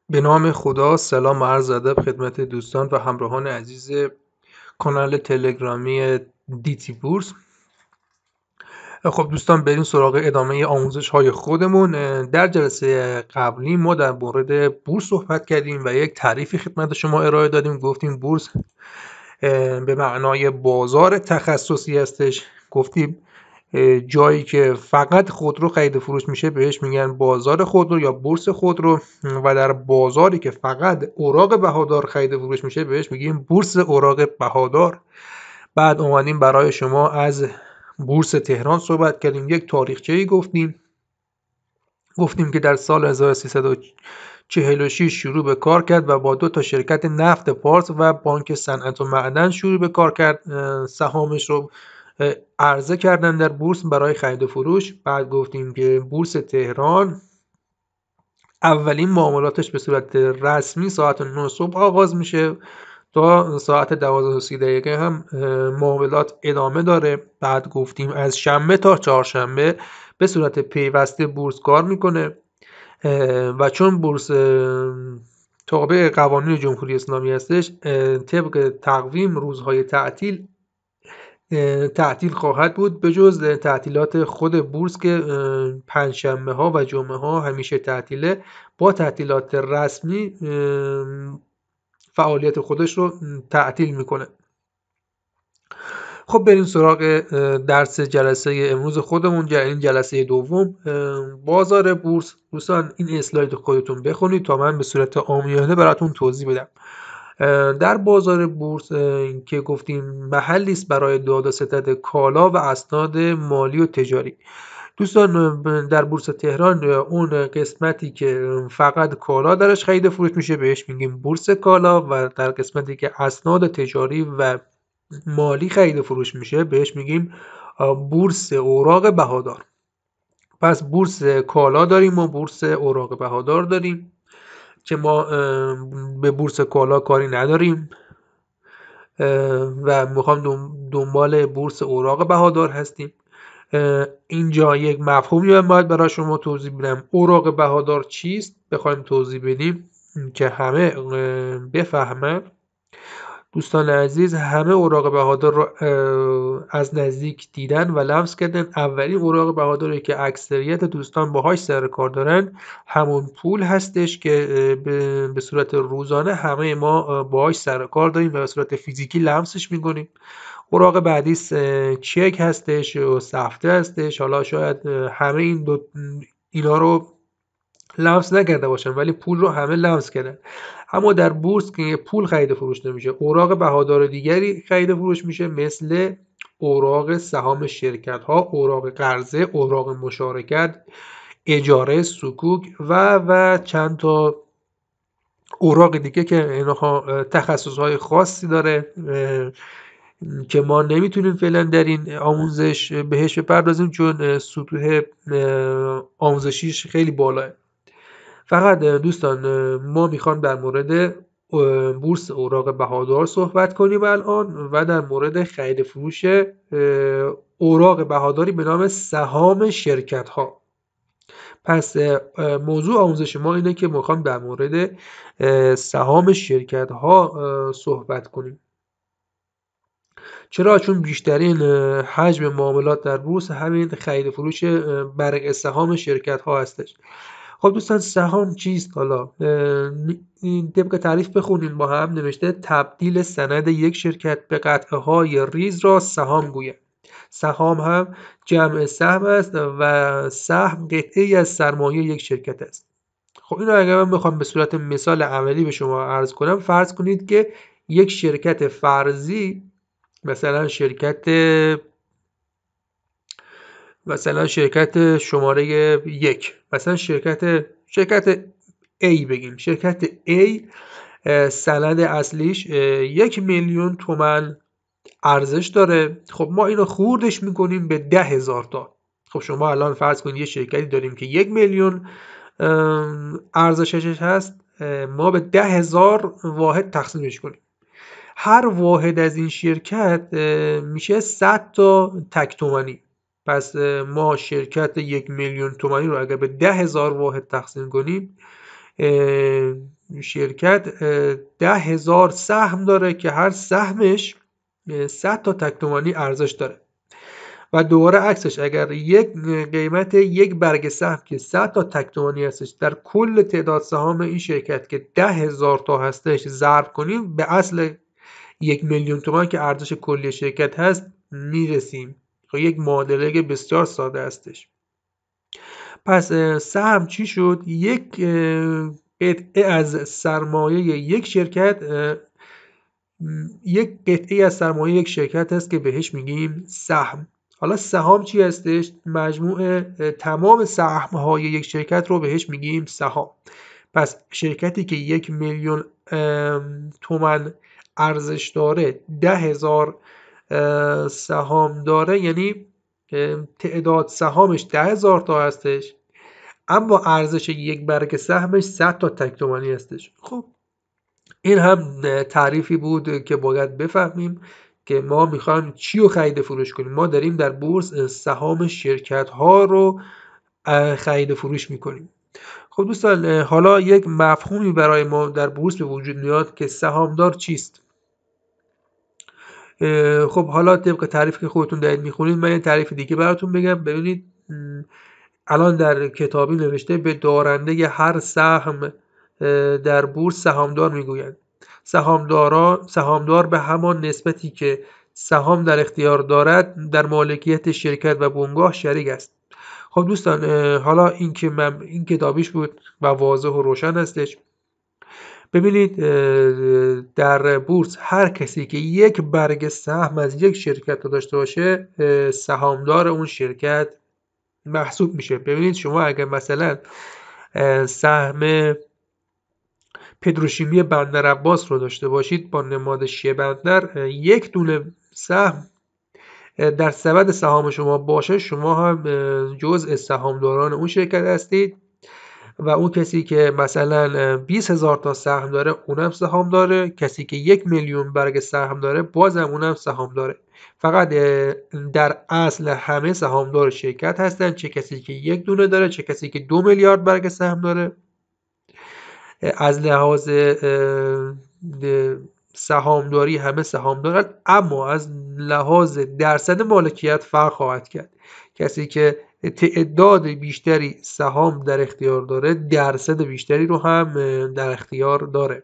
به نام خدا، سلام و عرض ادب خدمت دوستان و همراهان عزیز کانال تلگرامی دیتی بورس. خب دوستان، بریم سراغ ادامه آموزش های خودمون. در جلسه قبلی ما در مورد بورس صحبت کردیم و یک تعریفی خدمت شما ارائه دادیم. گفتیم بورس به معنای بازار تخصصی هستش. گفتیم جایی که فقط خودرو خرید و فروش میشه بهش میگن بازار خودرو یا بورس خودرو، و در بازاری که فقط اوراق بهادار خرید و فروش میشه بهش میگیم بورس اوراق بهادار. بعد اومدیم برای شما از بورس تهران صحبت کردیم، یک تاریخچه‌ای گفتیم که در سال 1346 شروع به کار کرد و با 2 تا شرکت نفت پارس و بانک صنعت و معدن شروع به کار کرد. سهامش رو عرضه کردن در بورس برای خرید و فروش. بعد گفتیم که بورس تهران اولین معاملاتش به صورت رسمی ساعت 9 صبح آغاز میشه تا ساعت 12:30 هم معاملات ادامه داره. بعد گفتیم از شنبه تا چهارشنبه به صورت پیوسته بورس کار میکنه و چون بورس تابع قوانین جمهوری اسلامی هستش، طبق تقویم روزهای تعطیل خواهد بود، به جز تعطیلات خود بورس که پنجشنبه ها و جمعه ها همیشه تعطیله. با تعطیلات رسمی فعالیت خودش رو تعطیل میکنه. خب بریم سراغ درس جلسه امروز خودمون. این جلسه دوم، بازار بورس. دوستان این اسلاید خودتون بخونید تا من به صورت عامیانه براتون توضیح بدم. در بازار بورس که گفتیم محلی است برای داد و ستد کالا و اسناد مالی و تجاری. دوستان در بورس تهران اون قسمتی که فقط کالا درش خرید و فروش میشه بهش میگیم بورس کالا، و در قسمتی که اسناد تجاری و مالی خرید و فروش میشه بهش میگیم بورس اوراق بهادار. پس بورس کالا داریم و بورس اوراق بهادار داریم که ما به بورس کالا کاری نداریم و میخوام دنبال بورس اوراق بهادار هستیم. اینجا یک مفهومی من باید برای شما توضیح بدم. اوراق بهادار چیست؟ بخوایم توضیح بدیم که همه بفهمن. دوستان عزیز، همه اوراق بهادار رو از نزدیک دیدن و لمس کردن. اولین اوراق بهاداری که اکثریت دوستان باهاش سر کار دارن همون پول هستش که به صورت روزانه همه ما باهاش سر کار داریم و به صورت فیزیکی لمسش میکنیم. اوراق بعدی چک هستش و سفته هستش. حالا شاید همه اینا رو لمس نکرده باشن ولی پول رو همه لمس کردن. اما در بورس که پول خرید و فروش نمیشه، اوراق بهادار دیگری خرید و فروش میشه، مثل اوراق سهام شرکت ها، اوراق قرضه، اوراق مشارکت، اجاره، سکوک و چند تا اوراق دیگه که اینها تخصص های خاصی داره که ما نمیتونیم فعلا در این آموزش بهش بپردازیم چون سطوح آموزشیش خیلی بالاه. فقط دوستان ما میخوام در مورد بورس اوراق بهادار صحبت کنیم الان و در مورد خرید فروش اوراق بهاداری به نام سهام شرکت ها. پس موضوع آموزش ما اینه که میخوام در مورد سهام شرکت ها صحبت کنیم. چرا؟ چون بیشترین حجم معاملات در بورس همین خرید فروش برگ سهام شرکت ها هستش. خب دوستان، سهام چیست؟ حالا این طبق تعریف بخونین با هم. نوشته تبدیل سند یک شرکت به قطعه های ریز را سهام گوید. سهام هم جمع سهم است و سهم قطعه‌ای از سرمایه یک شرکت است. خب اینو اگر من بخوام به صورت مثال عملی به شما عرض کنم، فرض کنید که یک شرکت فرضی، مثلا شرکت شماره 1، مثلا شرکت A بگیم. شرکت A سند اصلیش 1,000,000 تومان ارزش داره. خب ما اینو خوردش میکنیم به 10,000 تا. خب شما الان فرض کنید یه شرکتی داریم که 1,000,000 ارزشش هست، ما به 10,000 واحد تقسیمش کنیم. هر واحد از این شرکت میشه 100 تا تک تومانی. پس ما شرکت 1,000,000 تومانی رو اگر به 10,000 واحد تقسیم کنیم شرکت 10,000 سهم داره که هر سهمش 100 تا تک تومانی ارزش داره و دوباره عکسش اگر یک قیمت یک برگ سهم که 100 تا تک تومانی هستش در کل تعداد سهام این شرکت که 10,000 تا هستش ضرب کنیم به اصل 1,000,000 تومان که ارزش کلی شرکت هست میرسیم. خب یک معادله بسیار ساده هستش. پس سهم چی شد؟ یک قطعه از سرمایه یک شرکت یک شرکت هست که بهش میگیم سهم. حالا سهام چی هستش؟ مجموع تمام سهم‌های یک شرکت رو بهش میگیم سهام. پس شرکتی که 1,000,000 تومان ارزش داره 10,000 سهام داره، یعنی تعداد سهامش 10,000 تا هستش اما ارزش یک برگ سهمش 100 تا تک تومانی هستش. خب این هم تعریفی بود که باید بفهمیم که ما میخوایم چی رو خرید فروش کنیم. ما داریم در بورس سهام شرکت ها رو خرید فروش میکنیم. خب دوستان، حالا یک مفهومی برای ما در بورس به وجود میاد که سهامدار چیست. خب حالا طبق تعریفی که خودتون دارید میخونید من یه تعریف دیگه براتون بگم. ببینید الان در کتابی نوشته به دارنده هر سهم در بورس سهامدار میگویند. سهامدار به همان نسبتی که سهام در اختیار دارد در مالکیت شرکت و بنگاه شریک است. خب دوستان، حالا این کتابیش بود و واضح و روشن هستش. ببینید در بورس هر کسی که یک برگ سهم از یک شرکت رو داشته باشه سهامدار اون شرکت محسوب میشه. ببینید شما اگر مثلا سهم پتروشیمی بندر عباس رو داشته باشید با نماد ش بندر، یک دونه سهم در سبد سهام شما باشه شما هم جزء سهامداران اون شرکت هستید و اون کسی که مثلا 20,000 تا سهم داره اونم سهام داره، کسی که 1,000,000 برگ سهم داره بازم اونم سهام داره. فقط در اصل همه سهامدار شرکت هستن، چه کسی که یک دونه داره چه کسی که 2 میلیارد برگ سهم داره. از لحاظ سهامداری همه سهام دارن اما از لحاظ درصد مالکیت فرق خواهد کرد. کسی که تعداد بیشتری سهام در اختیار داره درصد بیشتری رو هم در اختیار داره.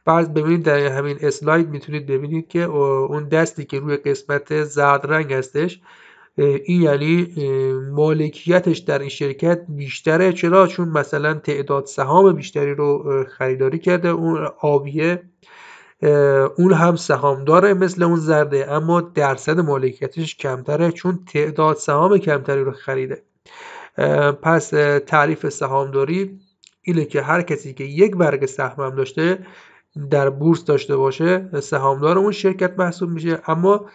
بعد ببینید در همین اسلاید میتونید ببینید که اون دستی که روی قسمت زرد رنگ هستش این یعنی مالکیتش در این شرکت بیشتره. چرا؟ چون مثلا تعداد سهام بیشتری رو خریداری کرده. اون آبیه اون هم سهام داره مثل اون زرده اما درصد مالکیتش کمتره چون تعداد سهام کمتری رو خریده. پس تعریف سهامداری اینه که هر کسی که یک برگ سهم هم داشته در بورس داشته باشه سهامدار اون شرکت محسوب میشه، اما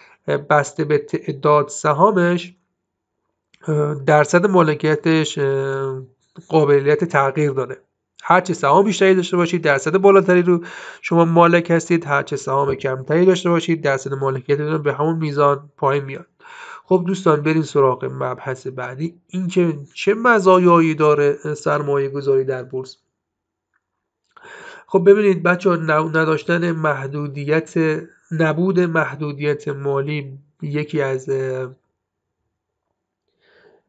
بسته به تعداد سهامش درصد مالکیتش قابلیت تغییر داره. هرچه سهام بیشتری داشته باشید درصد بالاتری رو شما مالک هستید، هرچه سهام کمتری داشته باشید درصد مالکیتتون به همون میزان پایین میاد. خب دوستان بریم سراغ مبحث بعدی، اینکه چه مزایایی داره سرمایه گذاری در بورس. خب ببینید بچه‌ها، نبود محدودیت مالی یکی از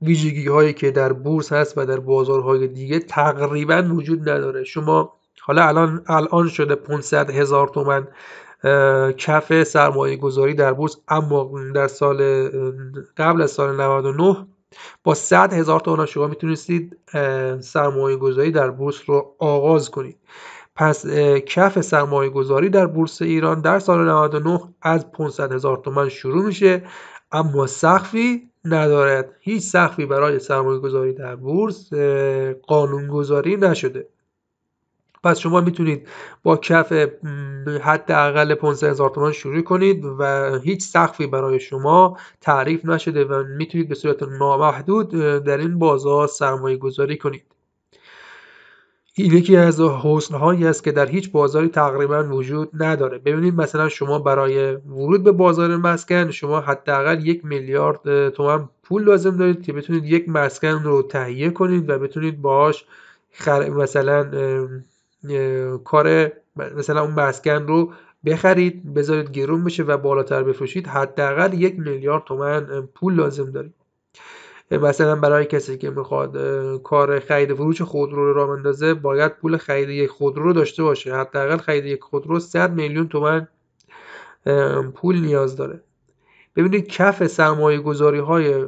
ویژگی هایی که در بورس هست و در بازارهای دیگه تقریبا وجود نداره. شما حالا الان شده 500,000 تومان کف سرمایه گذاری در بورس، اما در قبل از سال 99 با 100,000 تومان شما میتونستید سرمایه گذاری در بورس رو آغاز کنید. پس کف سرمایه گذاری در بورس ایران در سال 99 از 500,000 تومان شروع میشه اما سقفی ندارد. هیچ سقفی برای سرمایه گذاری در بورس قانونگذاری نشده. پس شما میتونید با کف حداقل 500,000 تومان شروع کنید و هیچ سقفی برای شما تعریف نشده و میتونید به صورت نامحدود در این بازار سرمایه گذاری کنید. این یکی از حسن‌هایی است که در هیچ بازاری تقریبا وجود نداره. ببینید مثلا شما برای ورود به بازار مسکن شما حداقل 1 میلیارد تومان پول لازم دارید که بتونید یک مسکن رو تهیه کنید و بتونید باهاش مثلا کار مثلا اون مسکن رو بخرید، بذارید گرون بشه و بالاتر بفروشید، حداقل 1 میلیارد تومن پول لازم دارید. مثلا برای کسی که میخواد کار خرید و فروش خودرو رو راه بندازه، باید پول خرید یک خودرو رو داشته باشه. حداقل خرید یک خودرو 100 میلیون تومن پول نیاز داره. ببینید کف سرمایه گذاری های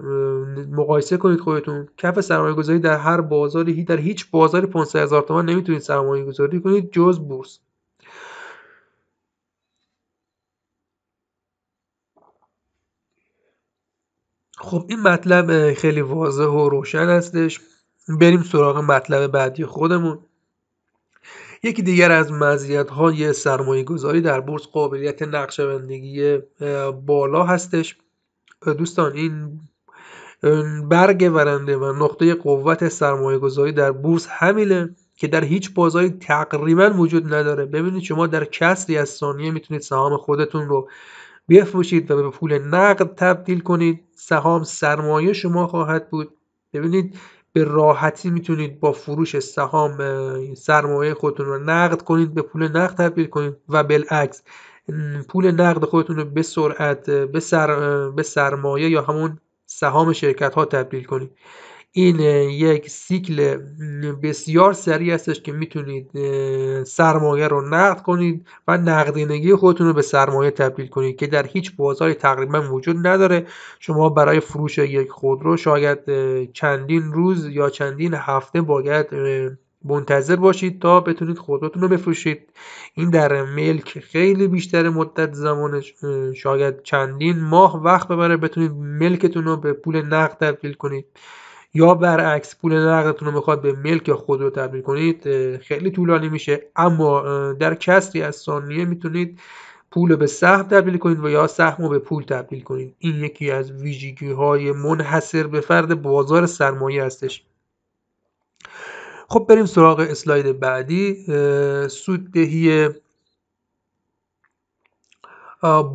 مقایسه کنید خودتون، کف سرمایه گذاری در هر بازاری، در هیچ بازاری 500,000 تومان نمیتونید سرمایه گذاری کنید جز بورس. خب این مطلب خیلی واضح و روشن هستش. بریم سراغ مطلب بعدی خودمون. یکی دیگر از مزیت‌های سرمایه‌گذاری در بورس قابلیت نقشه‌بندی بالا هستش. دوستان این برگ برنده و نقطه قوت سرمایه‌گذاری در بورس همینه که در هیچ بازاری تقریبا وجود نداره. ببینید شما در کسری از ثانیه میتونید سهام خودتون رو بفروشید و به پول نقد تبدیل کنید. سهام سرمایه شما خواهد بود. ببینید به راحتی میتونید با فروش سهام سرمایه خودتون رو نقد کنید، به پول نقد تبدیل کنید و بالعکس پول نقد خودتون رو به سرعت به سرمایه یا همون سهام شرکت ها تبدیل کنید. این یک سیکل بسیار سریع هستش که میتونید سرمایه رو نقد کنید و نقدینگی خودتون رو به سرمایه تبدیل کنید که در هیچ بازاری تقریبا وجود نداره. شما برای فروش یک خودرو شاید چندین روز یا چندین هفته باید منتظر باشید تا بتونید خودروتون رو بفروشید. این در ملک خیلی بیشتر مدت زمانش، شاید چندین ماه وقت ببره بتونید ملکتون رو به پول نقد تبدیل کنید، یا برعکس پول نقدتون رو میخواد به ملک یا خودرو تبدیل کنید خیلی طولانی میشه. اما در کسری از ثانیه میتونید پول به سهم تبدیل کنید و یا سهم رو به پول تبدیل کنید. این یکی از ویژگی های منحصر به فرد بازار سرمایه هستش. خب بریم سراغ اسلاید بعدی. سوددهی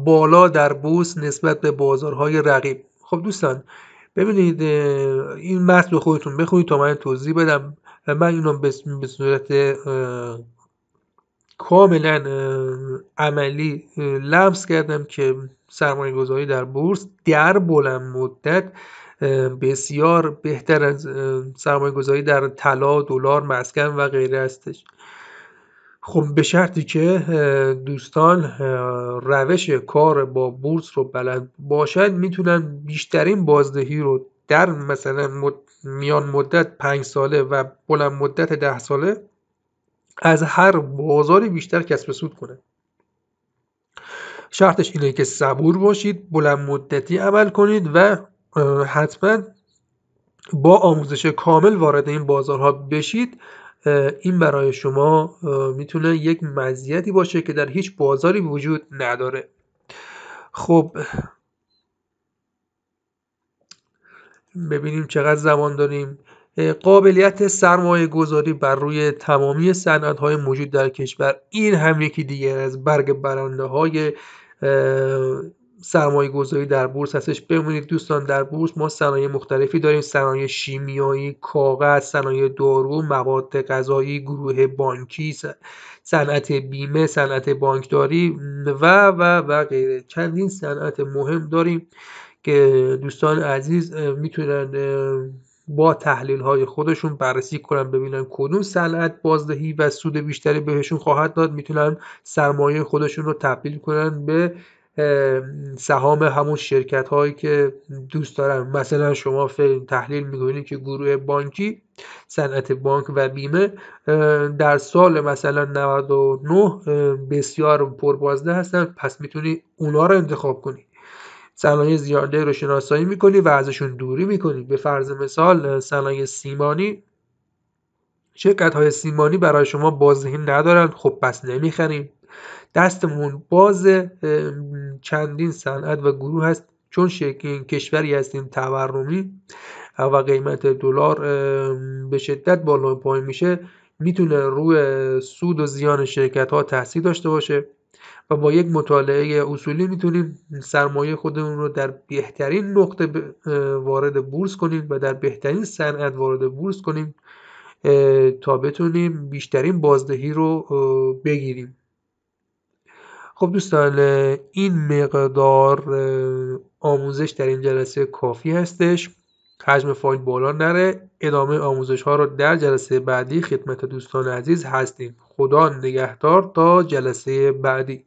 بالا در بورس نسبت به بازارهای رقیب. خب دوستان ببینید این متن رو خودتون بخونید تا من توضیح بدم. من اینو به صورت کاملا عملی لمس کردم که سرمایه گذاری در بورس در بلند مدت بسیار بهتر از سرمایه گذاری در طلا، دلار، مسکن و غیره هستش. خب به شرطی که دوستان روش کار با بورس رو بلد باشد، میتونن بیشترین بازدهی رو در مثلا میان مدت 5 ساله و بلند مدت 10 ساله از هر بازاری بیشتر کسب سود کنن. شرطش اینه که صبور باشید، بلند مدتی عمل کنید و حتما با آموزش کامل وارد این بازارها بشید. این برای شما میتونه یک مزیتی باشه که در هیچ بازاری وجود نداره. خب ببینیم چقدر زمان داریم. قابلیت سرمایه گذاری بر روی تمامی صنعت های موجود در کشور، این هم یکی دیگر از برگ برنده های سرمایه گذاری در بورس هستش. ببینید دوستان در بورس ما صنایع مختلفی داریم: صنایع شیمیایی، کاغذ، صنایع دارو، مواد غذایی، گروه بانکی، صنعت بیمه، صنعت بانکداری و غیره. چندین صنعت مهم داریم که دوستان عزیز میتونن با تحلیل های خودشون بررسی کنن ببینن کدوم صنعت بازدهی و سود بیشتری بهشون خواهد داد، میتونن سرمایه خودشون رو تبدیل کنن به سهام همون شرکت هایی که دوست دارن. مثلا شما تحلیل میکنید که گروه بانکی، صنعت بانک و بیمه در سال مثلا 99 بسیار پربازده هستن، پس میتونی اونا رو انتخاب کنی. صنایع زیاده رو شناسایی میکنی و ازشون دوری میکنی. به فرض مثال صنایع سیمانی، شرکت های سیمانی برای شما بازدهی ندارن، خب پس نمیخریم. دستمون باز چندین صنعت و گروه هست. چون کشوری هستیم تورمی و قیمت دلار به شدت بالا و پایین میشه، میتونه روی سود و زیان شرکت ها تاثیر داشته باشه و با یک مطالعه اصولی میتونیم سرمایه خودمون رو در بهترین نقطه وارد بورس کنیم و در بهترین صنعت وارد بورس کنیم تا بتونیم بیشترین بازدهی رو بگیریم. خب دوستان، این مقدار آموزش در این جلسه کافی هستش. حجم فایل بالا نره. ادامه آموزش ها رو در جلسه بعدی خدمت دوستان عزیز هستیم. خدا نگهدار تا جلسه بعدی.